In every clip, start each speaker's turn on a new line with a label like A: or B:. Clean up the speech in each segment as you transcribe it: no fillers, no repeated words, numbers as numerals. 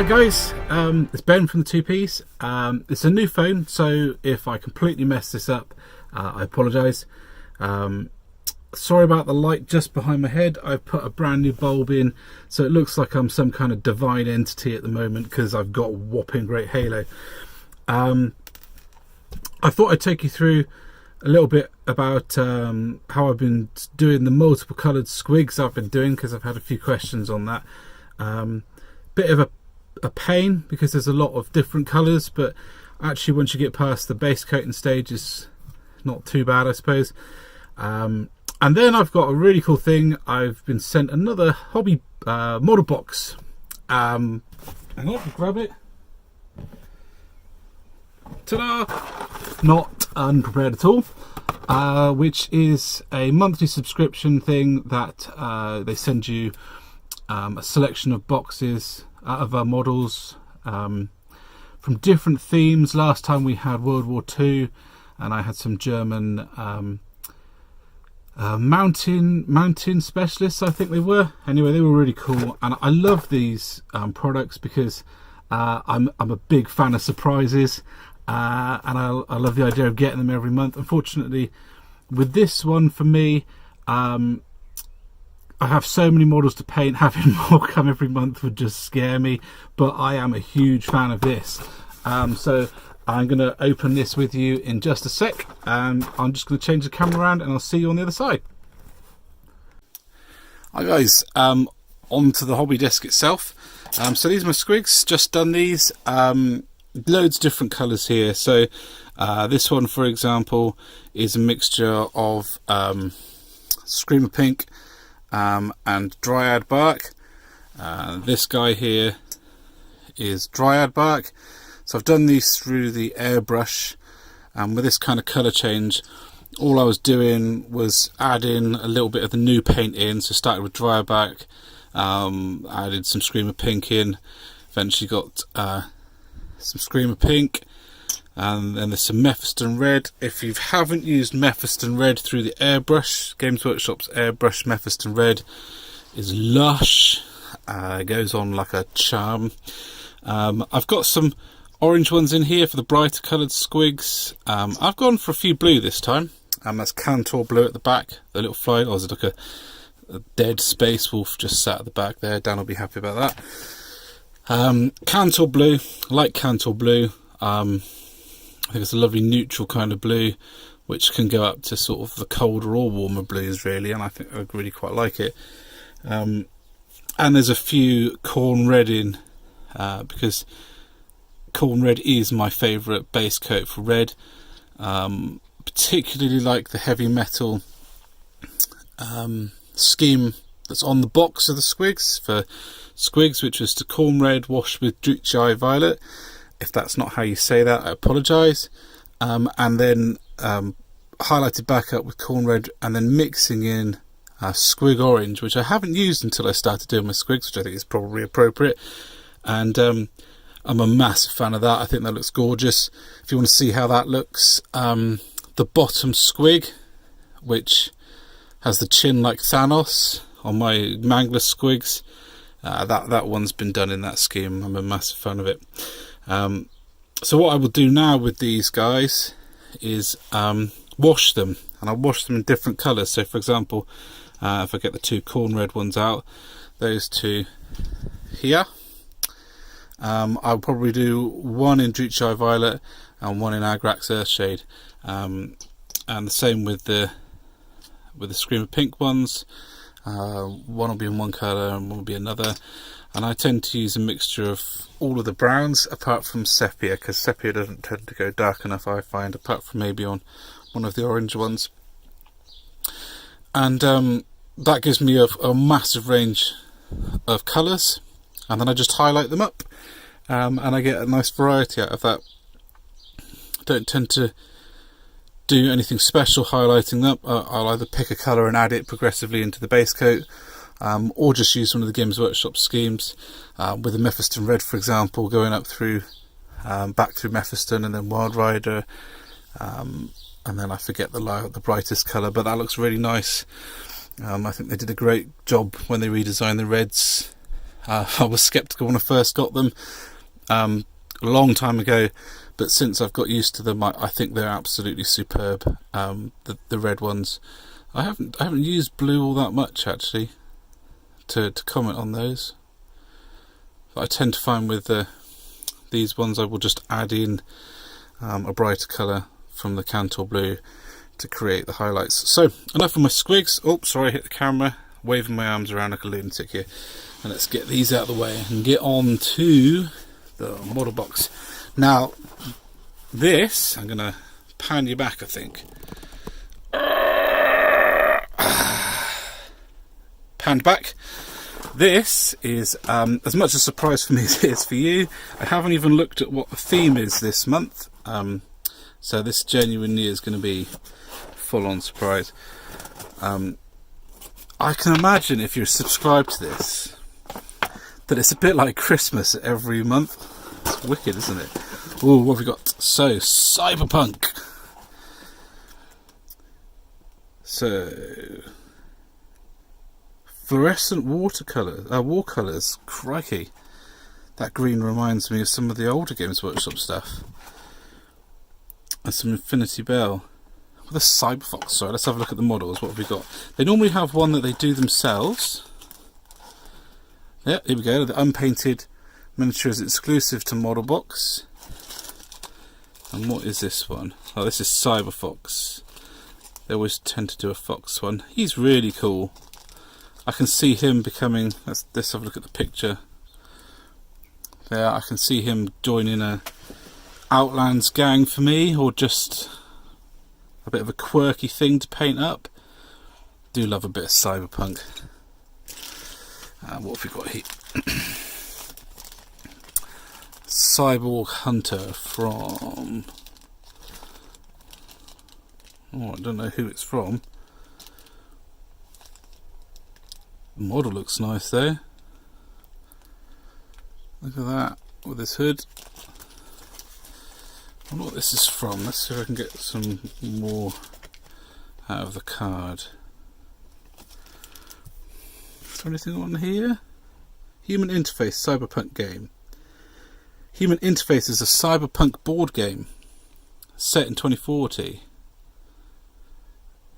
A: Hi guys, it's Ben from the 2Ps. It's a new phone, so if I completely mess this up, I apologise. Sorry about the light just behind my head. I've put a brand new bulb in, so it looks like I'm some kind of divine entity at the moment because I've got a whopping great halo. I thought I'd take you through a little bit about how I've been doing the multiple coloured squigs I've been doing, because I've had a few questions on that. Bit of a pain because there's a lot of different colours, but actually once you get past the base coating stage, it's not too bad, I suppose. And then I've got a really cool thing. I've been sent another hobby model box. Hang on, grab it. Ta-da! Not unprepared at all. Which is a monthly subscription thing that they send you a selection of boxes out of our models from different themes. Last time we had World War II, and I had some German mountain specialists, I think they were. Anyway, they were really cool, and I love these products because I'm a big fan of surprises, and I love the idea of getting them every month. Unfortunately, with this one for me, I have so many models to paint. Having more come every month would just scare me, but I am a huge fan of this. So I'm going to open this with you in just a sec, and I'm just going to change the camera around and I'll see you on the other side. Hi guys, onto the hobby desk itself. So these are my squigs, just done these. Loads of different colours here. So this one, for example, is a mixture of Screamer Pink and Dryad Bark. This guy here is Dryad Bark. So I've done these through the airbrush, and with this kind of colour change, all I was doing was adding a little bit of the new paint in. So started with Dryad Bark, added some Screamer Pink in, eventually got some Screamer Pink, and then there's some Mephiston Red. If you haven't used Mephiston Red through the airbrush, Games Workshop's airbrush Mephiston Red is lush. It goes on like a charm. I've got some orange ones in here for the brighter coloured squigs. I've gone for a few blue this time. That's Cantor blue at the back, the little fly. Oh, there's like a dead space wolf just sat at the back there. Dan will be happy about that. Cantor blue, I like Cantor blue. I think it's a lovely neutral kind of blue, which can go up to sort of the colder or warmer blues really, and I think I really quite like it. And there's a few corn red in, because corn red is my favourite base coat for red. Particularly like the heavy metal scheme that's on the box of the squigs for squigs, which was to corn red washed with Drutchi violet. If that's not how you say that, I apologise. And then highlighted back up with corn red, and then mixing in squig orange, which I haven't used until I started doing my squigs, which I think is probably appropriate. And I'm a massive fan of that. I think that looks gorgeous. If you want to see how that looks, the bottom squig, which has the chin like Thanos on my Mangler squigs, that one's been done in that scheme. I'm a massive fan of it. So what I will do now with these guys is wash them, and I'll wash them in different colours. So for example, if I get the two corn red ones out, those two here, I'll probably do one in Drutchi violet and one in Agrax Earthshade, and the same with the Screamer Pink ones. One will be in one colour and one will be another. And I tend to use a mixture of all of the browns apart from sepia, because sepia doesn't tend to go dark enough, I find, apart from maybe on one of the orange ones. And that gives me a massive range of colours, and then I just highlight them up, and I get a nice variety out of that. I don't tend to do anything special highlighting them. I'll either pick a colour and add it progressively into the base coat, or just use one of the Games Workshop schemes, with the Mephiston Red, for example, going up through back through Mephiston and then Wild Rider, and then I forget the brightest colour, but that looks really nice. I think they did a great job when they redesigned the reds I was sceptical when I first got them a long time ago, but since I've got used to them, I think they're absolutely superb. The red ones. I haven't used blue all that much actually to comment on those. But I tend to find with these ones I will just add in a brighter colour from the Cantor blue to create the highlights. So enough of my squigs. Oh, sorry, I hit the camera, waving my arms around like a lunatic here. And let's get these out of the way and get on to the model box. Now this, I'm going to pan you back, I think. Panned back. This is as much a surprise for me as it is for you. I haven't even looked at what the theme is this month. So this genuinely is going to be full-on surprise. I can imagine if you're subscribed to this that it's a bit like Christmas every month. It's wicked, isn't it? Oh, what have we got? So, cyberpunk. So, fluorescent watercolours. Crikey. That green reminds me of some of the older Games Workshop stuff. And some Infinity Bell. With a Cyberfox. Sorry, let's have a look at the models. What have we got? They normally have one that they do themselves. Yeah, here we go. The unpainted miniatures exclusive to Model Box. And what is this one? Oh, this is Cyberfox. They always tend to do a fox one. He's really cool. I can see him becoming... Let's have a look at the picture. There, I can see him joining a Outlands gang for me, or just a bit of a quirky thing to paint up. Do love a bit of cyberpunk. What have we got here? Cyborg Hunter from... Oh, I don't know who it's from. The model looks nice though. Look at that, with his hood. I wonder what this is from. Let's see if I can get some more out of the card. Is there anything on here? Human Interface Cyberpunk game. Human Interface is a cyberpunk board game set in 2040.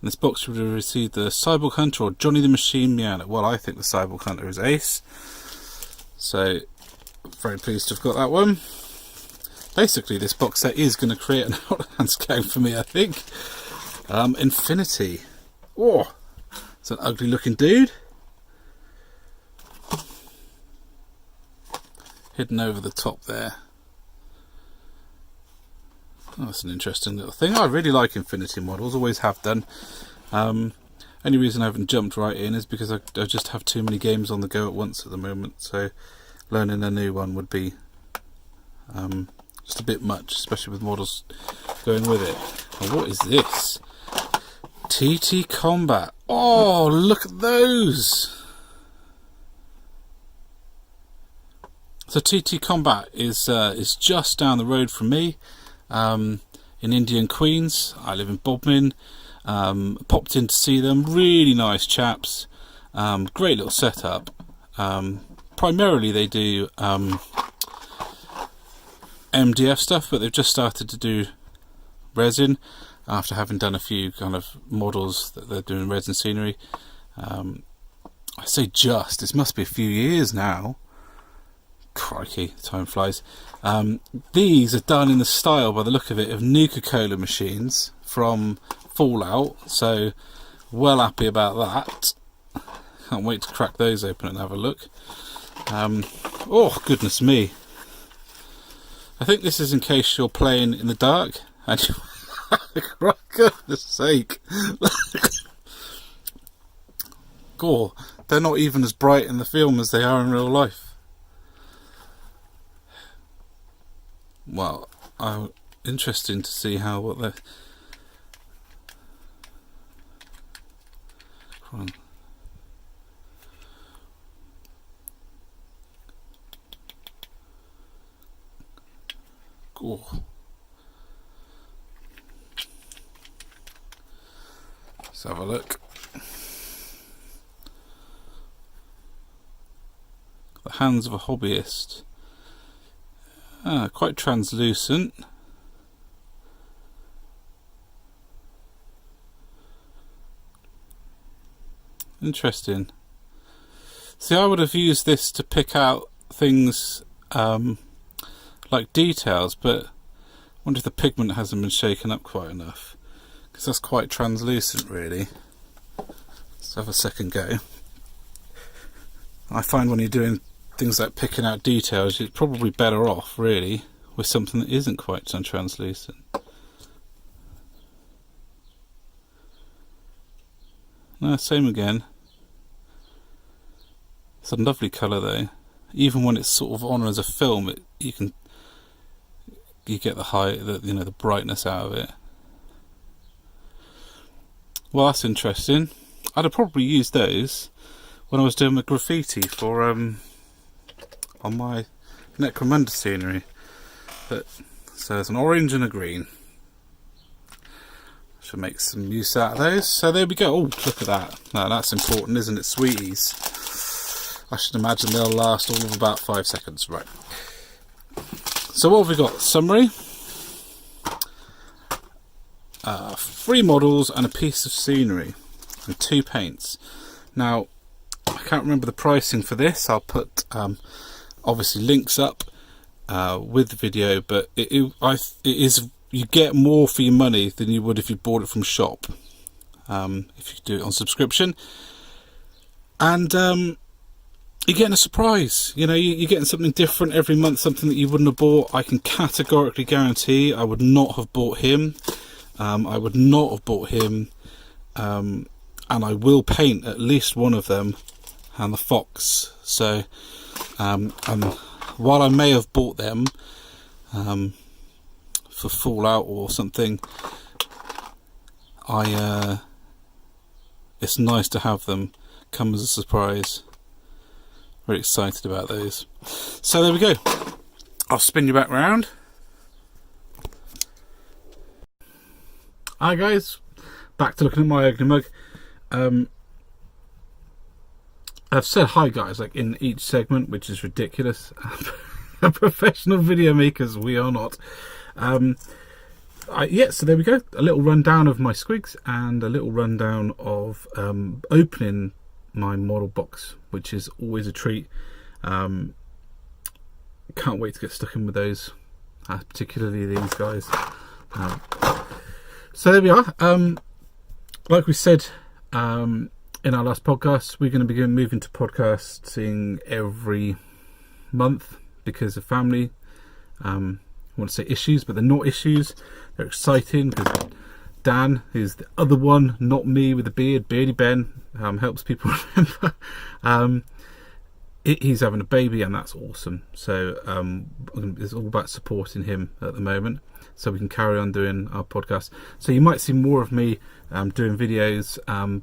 A: In this box you will receive the Cyborg Hunter or Johnny the Machine Meow. Well, I think the Cyborg Hunter is ace. So, very pleased to have got that one. Basically, this box set is going to create an Outlands game for me, I think. Infinity. Oh, it's an ugly looking dude. Hidden over the top there. Oh, that's an interesting little thing. I really like Infinity models, always have done. Only reason I haven't jumped right in is because I just have too many games on the go at once at the moment, so learning a new one would be just a bit much, especially with models going with it. And what is this? TT Combat. Oh, look at those! So TT Combat is just down the road from me, in Indian Queens. I live in Bodmin. Popped in to see them. Really nice chaps. Great little setup. Primarily they do MDF stuff, but they've just started to do resin after having done a few kind of models that they're doing resin scenery. I say just, it must be a few years now. Crikey, time flies. These are done in the style, by the look of it, of Nuka-Cola machines from Fallout, so well happy about that. Can't wait to crack those open and have a look. Oh, goodness me. I think this is in case you're playing in the dark and you... For goodness sake. Gore, they're not even as bright in the film as they are in real life. Well, interesting to see how what they're... Come on. Oh. Let's have a look. The hands of a hobbyist. Quite translucent. Interesting. See, I would have used this to pick out things like details, but I wonder if the pigment hasn't been shaken up quite enough, because that's quite translucent really. Let's have a second go. I find when you're doing things like picking out details, you're probably better off really with something that isn't quite so translucent. No, same again. It's a lovely colour though. Even when it's sort of on as a film, you get the brightness out of it. Well, that's interesting. I'd have probably used those when I was doing my graffiti for on my Necromunda scenery. So there's an orange and a green. Should make some use out of those. So there we go. Oh, look at that. Now that's important, isn't it, sweeties? I should imagine they'll last all of about 5 seconds. Right. So what have we got? Summary. 3 models and a piece of scenery and 2 paints. Now I can't remember the pricing for this. I'll put obviously links up with the video, but it is, you get more for your money than you would if you bought it from shop, if you do it on subscription. And you're getting a surprise, you know, you're getting something different every month, something that you wouldn't have bought. I can categorically guarantee I would not have bought him. I would not have bought him, and I will paint at least one of them, and the fox. So while I may have bought them for Fallout or something, it's nice to have them come as a surprise. Very excited about those. So there we go. I'll spin you back round. Hi guys, back to looking at my ugly mug. I've said hi guys like in each segment, which is ridiculous. Professional video makers we are not. Yeah, so there we go. A little rundown of my squigs and a little rundown of opening my model box, which is always a treat. Can't wait to get stuck in with those, particularly these guys. So there we are. Like we said in our last podcast, we're going to be moving to podcasting every month because of family. I want to say issues, but they're not issues. They're exciting because Dan, who's the other one, not me with the beard, Beardy Ben, helps people remember. He's having a baby, and that's awesome. So it's all about supporting him at the moment, so we can carry on doing our podcast. So you might see more of me doing videos,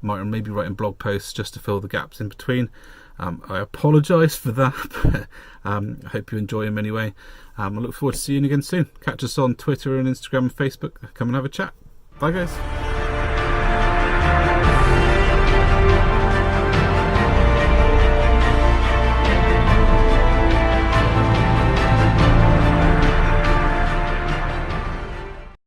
A: maybe writing blog posts just to fill the gaps in between. I apologise for that. I hope you enjoy them anyway. I look forward to seeing you again soon. Catch us on Twitter and Instagram and Facebook. Come and have a chat. Bye guys.